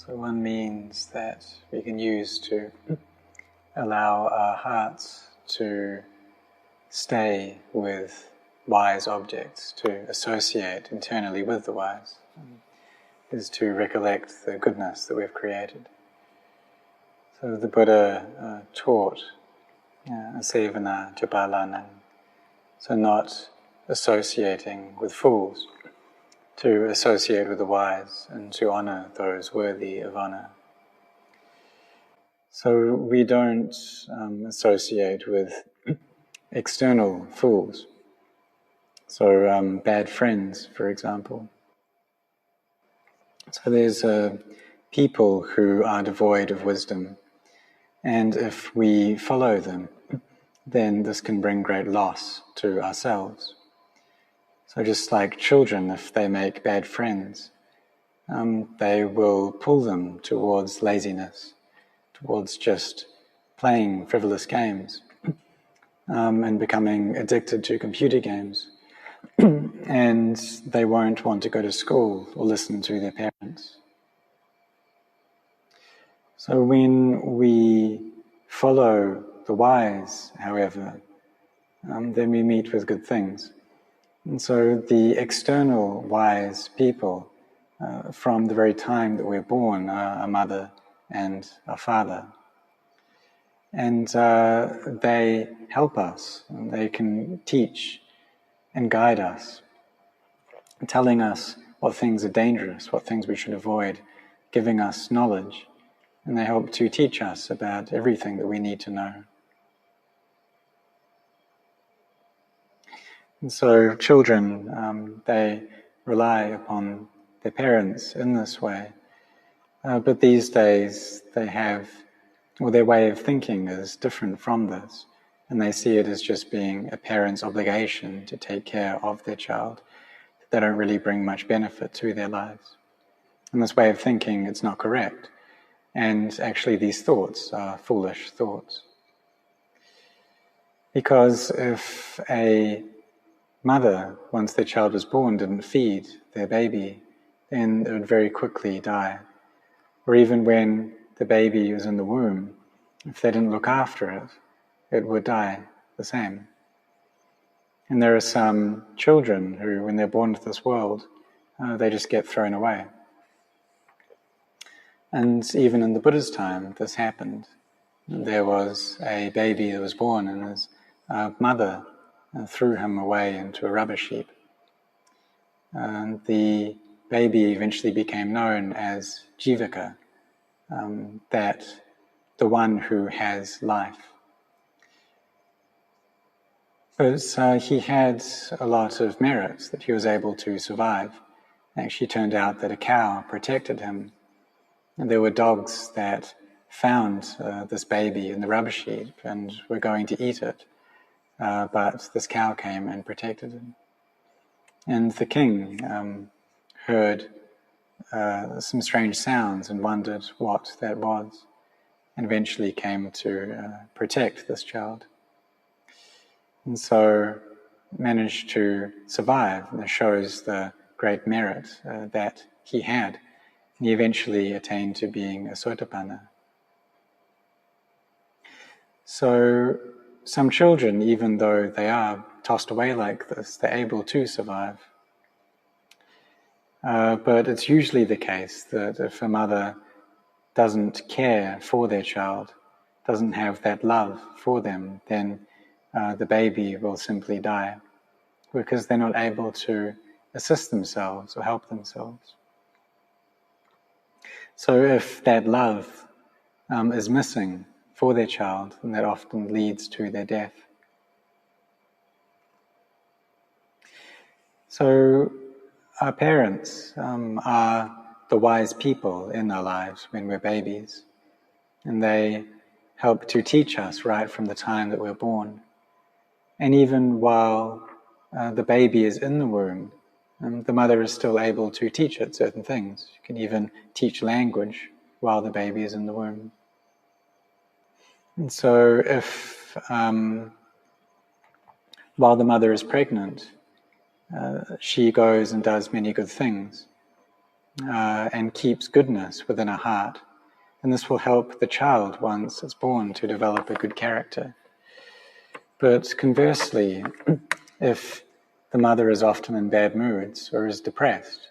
So one means that we can use to allow our hearts to stay with wise objects, to associate internally with the wise, is to recollect the goodness that we've created. So the Buddha taught asevana japalanan, so not associating with fools, to associate with the wise and to honor those worthy of honor. So we don't associate with external fools. So bad friends, for example. So there's people who are devoid of wisdom, and if we follow them, then this can bring great loss to ourselves. So just like children, if they make bad friends, they will pull them towards laziness, towards just playing frivolous games, and becoming addicted to computer games. And they won't want to go to school or listen to their parents. So when we follow the wise, however, then we meet with good things. And so the external wise people, from the very time that we're born, are our mother and our father. And they help us, and they can teach and guide us, telling us what things are dangerous, what things we should avoid, giving us knowledge, and they help to teach us about everything that we need to know. And so children, they rely upon their parents in this way, but these days their way of thinking is different from this, and they see it as just being a parent's obligation to take care of their child. They don't really bring much benefit to their lives. And this way of thinking, it's not correct. And actually these thoughts are foolish thoughts. Because if a mother, once their child was born, didn't feed their baby, then it would very quickly die. Or even when the baby was in the womb, if they didn't look after it, it would die the same. And there are some children who, when they're born into this world, they just get thrown away. And even in the Buddha's time, this happened. There was a baby that was born, and his mother threw him away into a rubbish heap. And the baby eventually became known as Jivaka, that the one who has life. But he had a lot of merits that he was able to survive. It actually turned out that a cow protected him. And there were dogs that found this baby in the rubbish heap and were going to eat it. But this cow came and protected him. And the king heard some strange sounds and wondered what that was, and eventually came to protect this child. And so managed to survive, and it shows the great merit that he had. And he eventually attained to being a Sotapanna. So some children, even though they are tossed away like this, they're able to survive. But it's usually the case that if a mother doesn't care for their child, doesn't have that love for them, then the baby will simply die because they're not able to assist themselves or help themselves. So if that love is missing for their child, then that often leads to their death. So our parents are the wise people in our lives when we're babies, and they help to teach us right from the time that we're born. And even while the baby is in the womb, the mother is still able to teach it certain things. She can even teach language while the baby is in the womb. And so if, while the mother is pregnant, she goes and does many good things, and keeps goodness within our heart. And this will help the child, once it's born, to develop a good character. But conversely, if the mother is often in bad moods or is depressed,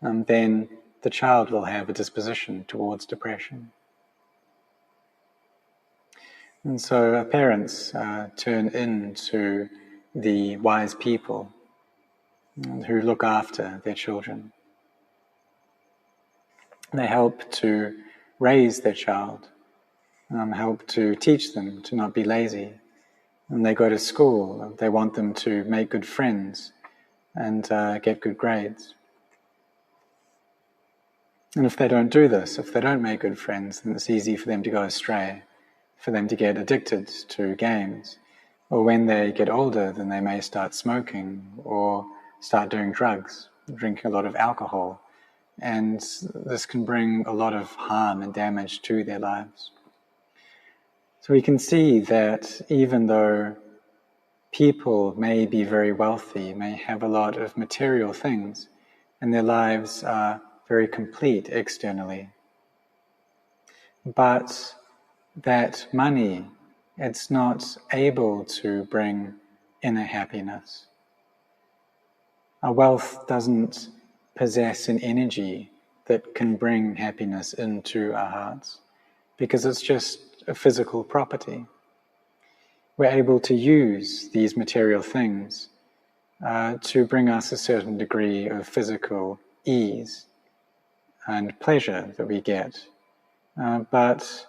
then the child will have a disposition towards depression. And so our parents turn into the wise people who look after their children. They help to raise their child, help to teach them to not be lazy. And they go to school, they want them to make good friends and get good grades. And if they don't do this, if they don't make good friends, then it's easy for them to go astray, for them to get addicted to games. Or when they get older, then they may start smoking or start doing drugs, drinking a lot of alcohol. And this can bring a lot of harm and damage to their lives. So we can see that even though people may be very wealthy, may have a lot of material things, and their lives are very complete externally, but that money, it's not able to bring inner happiness. Our wealth doesn't possess an energy that can bring happiness into our hearts, because it's just a physical property. We're able to use these material things to bring us a certain degree of physical ease and pleasure that we get. But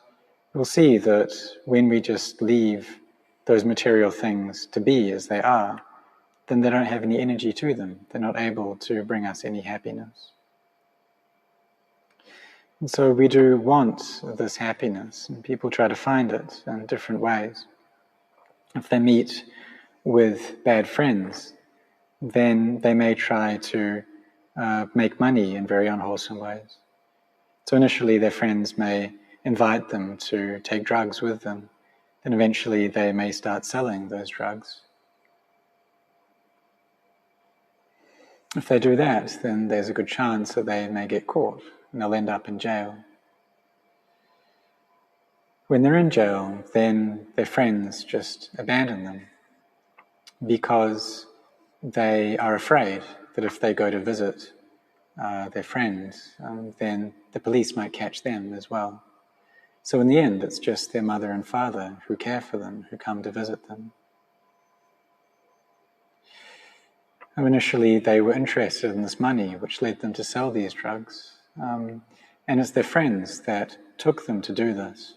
we'll see that when we just leave those material things to be as they are, then they don't have any energy to them. They're not able to bring us any happiness. And so we do want this happiness, and people try to find it in different ways. If they meet with bad friends, then they may try to make money in very unwholesome ways. So initially their friends may invite them to take drugs with them, then eventually they may start selling those drugs. If they do that, then there's a good chance that they may get caught and they'll end up in jail. When they're in jail, then their friends just abandon them because they are afraid that if they go to visit their friends, then the police might catch them as well. So in the end, it's just their mother and father who care for them, who come to visit them. And initially, they were interested in this money, which led them to sell these drugs. And it's their friends that took them to do this.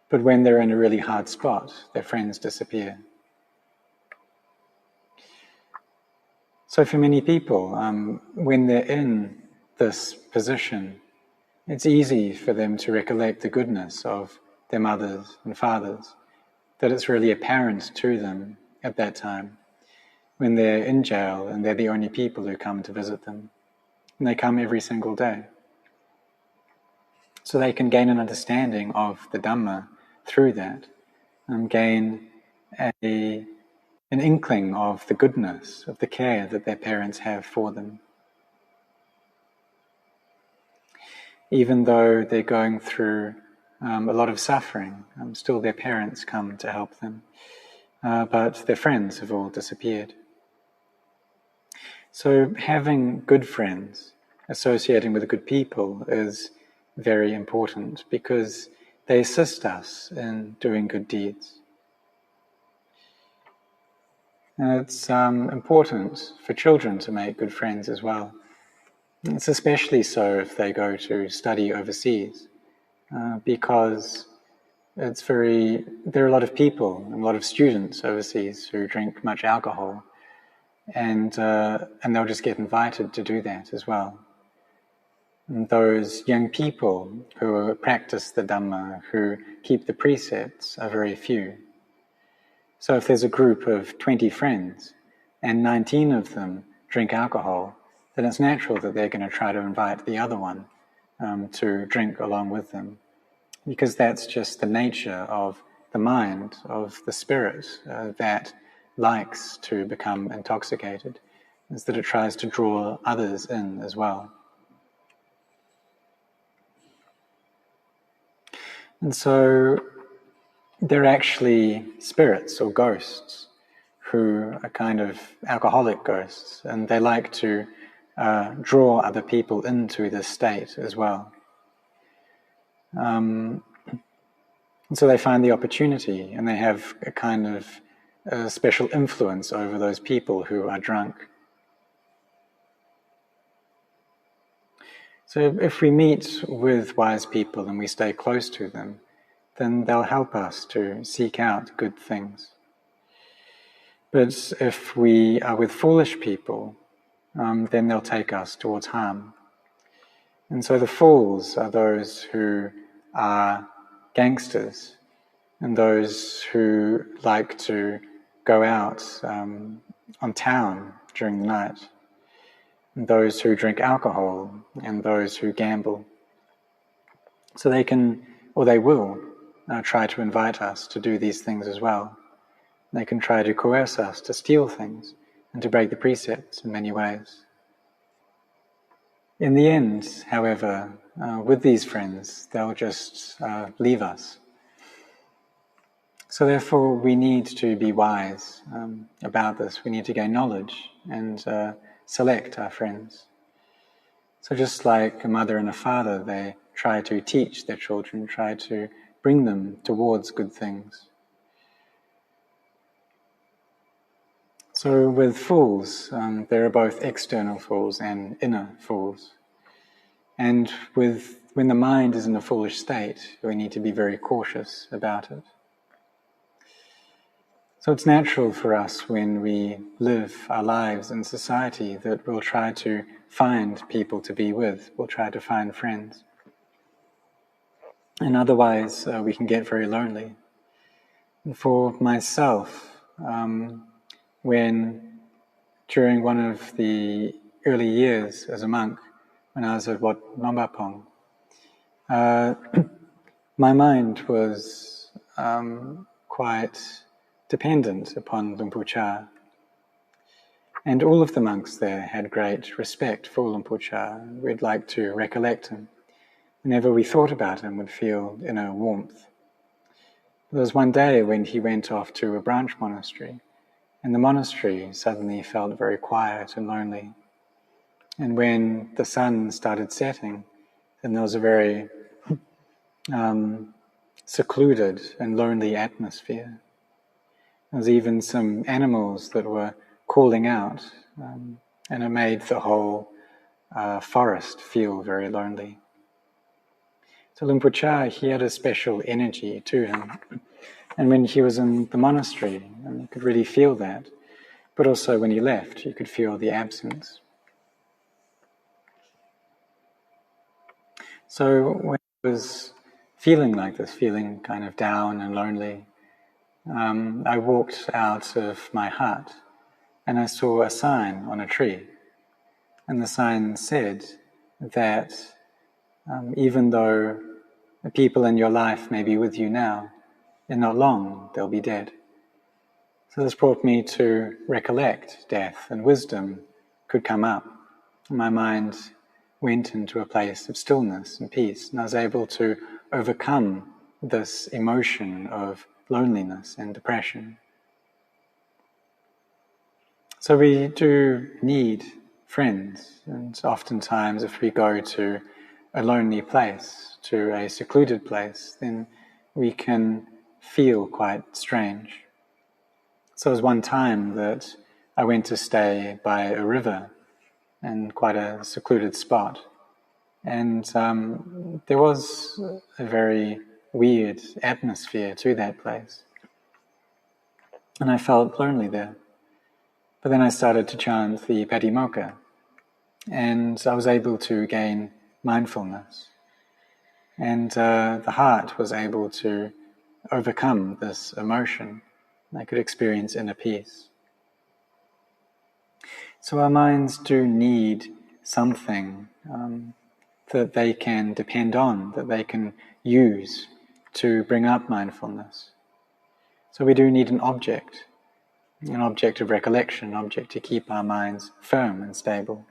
But when they're in a really hard spot, their friends disappear. So for many people, when they're in this position, it's easy for them to recollect the goodness of their mothers and fathers, that it's really apparent to them at that time, when they're in jail and they're the only people who come to visit them. And they come every single day. So they can gain an understanding of the Dhamma through that, and gain an inkling of the goodness, of the care that their parents have for them. Even though they're going through a lot of suffering, still their parents come to help them. But their friends have all disappeared. So having good friends, associating with good people, is very important because they assist us in doing good deeds. And it's important for children to make good friends as well. It's especially so if they go to study overseas, because there are a lot of people and a lot of students overseas who drink much alcohol, and they'll just get invited to do that as well. And those young people who practice the Dhamma, who keep the precepts, are very few. So if there's a group of 20 friends and 19 of them drink alcohol, then it's natural that they're going to try to invite the other one to drink along with them, because that's just the nature of the mind, of the spirit that likes to become intoxicated, is that it tries to draw others in as well. And so they're actually spirits or ghosts who are kind of alcoholic ghosts, and they like to draw other people into this state as well. And so they find the opportunity, and they have a kind of special influence over those people who are drunk. So if we meet with wise people and we stay close to them, then they'll help us to seek out good things. But if we are with foolish people, then they'll take us towards harm. And so the fools are those who are gangsters, and those who like to go out on town during the night, and those who drink alcohol, and those who gamble. So they can, or they will, try to invite us to do these things as well. They can try to coerce us to steal things and to break the precepts in many ways. In the end, however, with these friends, they'll just leave us. So therefore, we need to be wise about this. We need to gain knowledge and select our friends. So just like a mother and a father, they try to teach their children, try to bring them towards good things. So with fools, there are both external fools and inner fools. And when the mind is in a foolish state, we need to be very cautious about it. So it's natural for us when we live our lives in society that we'll try to find people to be with, we'll try to find friends. And otherwise we can get very lonely. And for myself, when during one of the early years as a monk, when I was at Wat Marp my mind was quite dependent upon Luang Por. And all of the monks there had great respect for Luang Por. We'd like to recollect him. Whenever we thought about him, we'd feel inner warmth. There was one day when he went off to a branch monastery, and the monastery suddenly felt very quiet and lonely. And when the sun started setting, then there was a very secluded and lonely atmosphere. There was even some animals that were calling out, and it made the whole forest feel very lonely. So Luang Por, he had a special energy to him. And when he was in the monastery, you could really feel that. But also when he left, you could feel the absence. So when I was feeling like this, feeling kind of down and lonely, I walked out of my hut and I saw a sign on a tree. And the sign said that even though the people in your life may be with you now, in not long they'll be dead. So this brought me to recollect death, and wisdom could come up. My mind went into a place of stillness and peace, and I was able to overcome this emotion of loneliness and depression. So we do need friends, and oftentimes if we go to a lonely place, to a secluded place, then we can feel quite strange. So there was one time that I went to stay by a river in quite a secluded spot, and there was a very weird atmosphere to that place, and I felt lonely there. But then I started to chant the Patimokkha, and I was able to gain mindfulness, and the heart was able to overcome this emotion. I could experience inner peace. So our minds do need something that they can depend on, that they can use to bring up mindfulness. So we do need an object of recollection, an object to keep our minds firm and stable.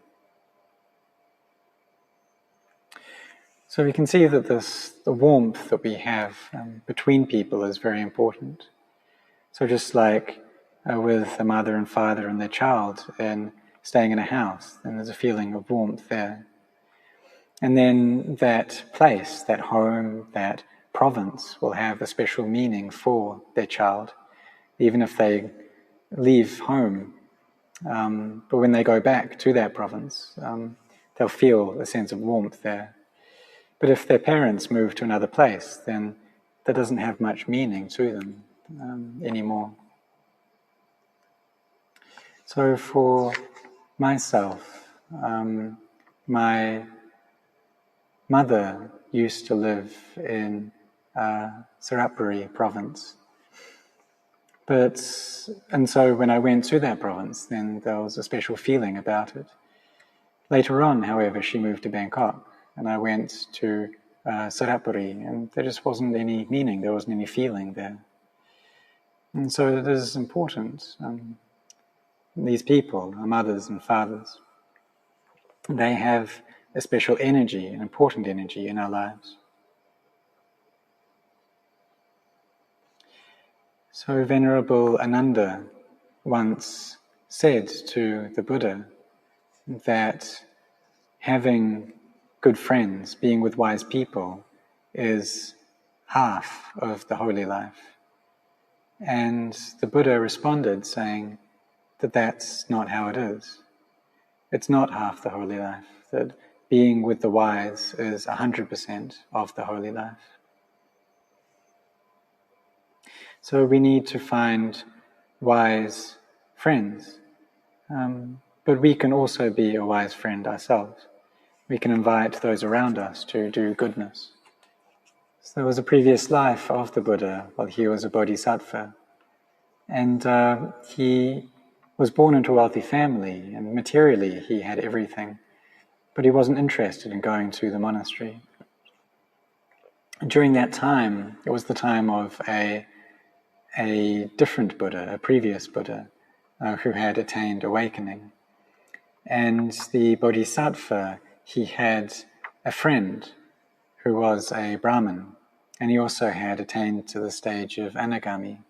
So we can see that the warmth that we have between people is very important. So just like with a mother and father and their child and staying in a house, then there's a feeling of warmth there. And then that place, that home, that province will have a special meaning for their child, even if they leave home. But when they go back to that province, they'll feel a sense of warmth there. But if their parents move to another place, then that doesn't have much meaning to them anymore. So for myself, my mother used to live in Sarapuri province. And so when I went to that province, then there was a special feeling about it. Later on, however, she moved to Bangkok, and I went to Sarapuri, and there just wasn't any meaning, there wasn't any feeling there. And so it is important. These people, our mothers and fathers, they have a special energy, an important energy in our lives. So Venerable Ananda once said to the Buddha that having good friends, being with wise people, is half of the holy life. And the Buddha responded saying that that's not how it is. It's not half the holy life, that being with the wise is 100% of the holy life. So we need to find wise friends, but we can also be a wise friend ourselves. We can invite those around us to do goodness. So there was a previous life of the Buddha while he was a bodhisattva, and he was born into a wealthy family, and materially he had everything, but he wasn't interested in going to the monastery. And during that time, it was the time of a different Buddha, a previous Buddha, who had attained awakening. And the bodhisattva, he had a friend who was a Brahmin, and he also had attained to the stage of anagami.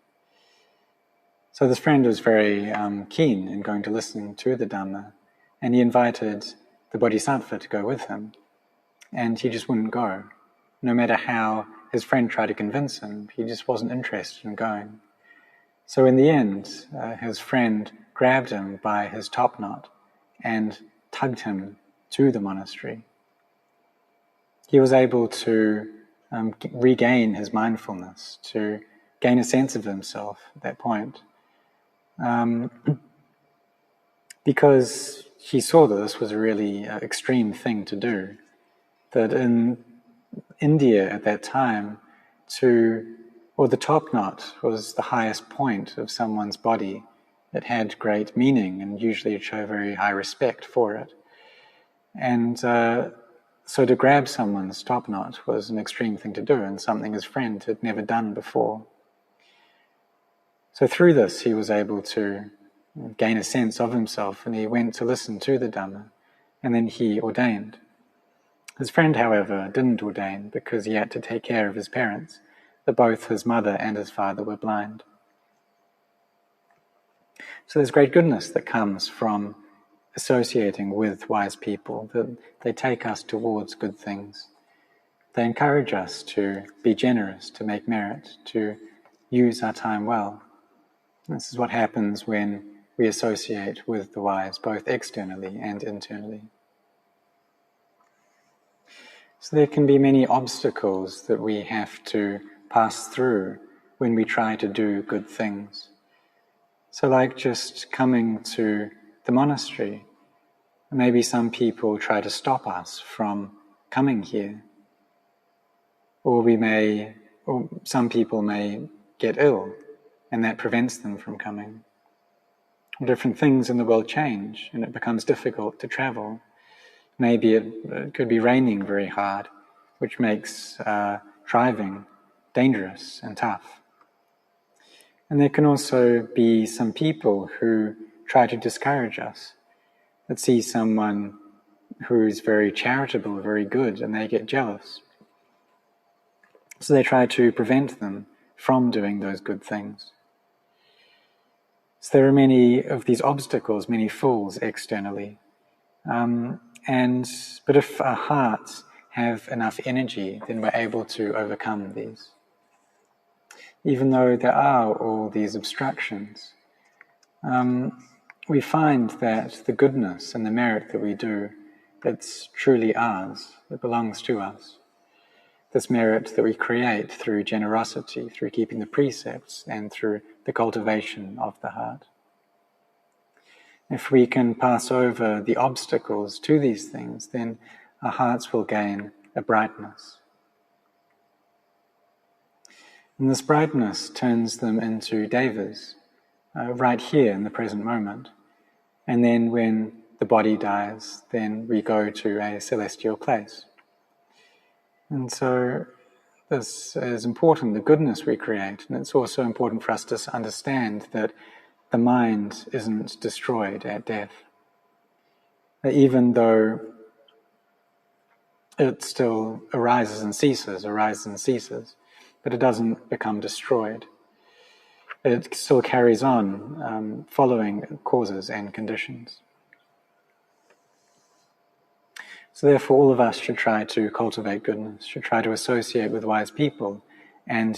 So this friend was very keen in going to listen to the Dhamma, and he invited the bodhisattva to go with him, and he just wouldn't go. No matter how his friend tried to convince him, he just wasn't interested in going. So in the end, his friend grabbed him by his top knot and tugged him to the monastery. He was able to regain his mindfulness, to gain a sense of himself at that point. Because he saw that this was a really extreme thing to do, that in India at that time, the top knot was the highest point of someone's body. It had great meaning, and usually it showed very high respect for it. And so to grab someone's top knot was an extreme thing to do, and something his friend had never done before. So through this, he was able to gain a sense of himself, and he went to listen to the Dhamma, and then he ordained. His friend, however, didn't ordain because he had to take care of his parents, that both his mother and his father were blind. So there's great goodness that comes from associating with wise people, that they take us towards good things. They encourage us to be generous, to make merit, to use our time well. This is what happens when we associate with the wise, both externally and internally. So there can be many obstacles that we have to pass through when we try to do good things. So like just coming to the monastery, maybe some people try to stop us from coming here. Or some people may get ill, and that prevents them from coming. Different things in the world change, and it becomes difficult to travel. Maybe it could be raining very hard, which makes driving dangerous and tough. And there can also be some people who try to discourage us, that see someone who's very charitable, very good, and they get jealous. So they try to prevent them from doing those good things. So there are many of these obstacles, many fools externally. But if our hearts have enough energy, then we're able to overcome these. Even though there are all these obstructions, we find that the goodness and the merit that we do, it's truly ours, it belongs to us. This merit that we create through generosity, through keeping the precepts, and through the cultivation of the heart. If we can pass over the obstacles to these things, then our hearts will gain a brightness. And this brightness turns them into devas, right here in the present moment. And then when the body dies, then we go to a celestial place. And so this is important, the goodness we create. And it's also important for us to understand that the mind isn't destroyed at death. Even though it still arises and ceases, but it doesn't become destroyed. It still carries on, following causes and conditions. So therefore all of us should try to cultivate goodness, should try to associate with wise people and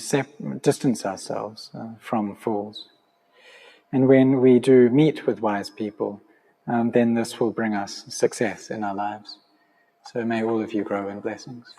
distance ourselves from fools. And when we do meet with wise people, then this will bring us success in our lives. So may all of you grow in blessings.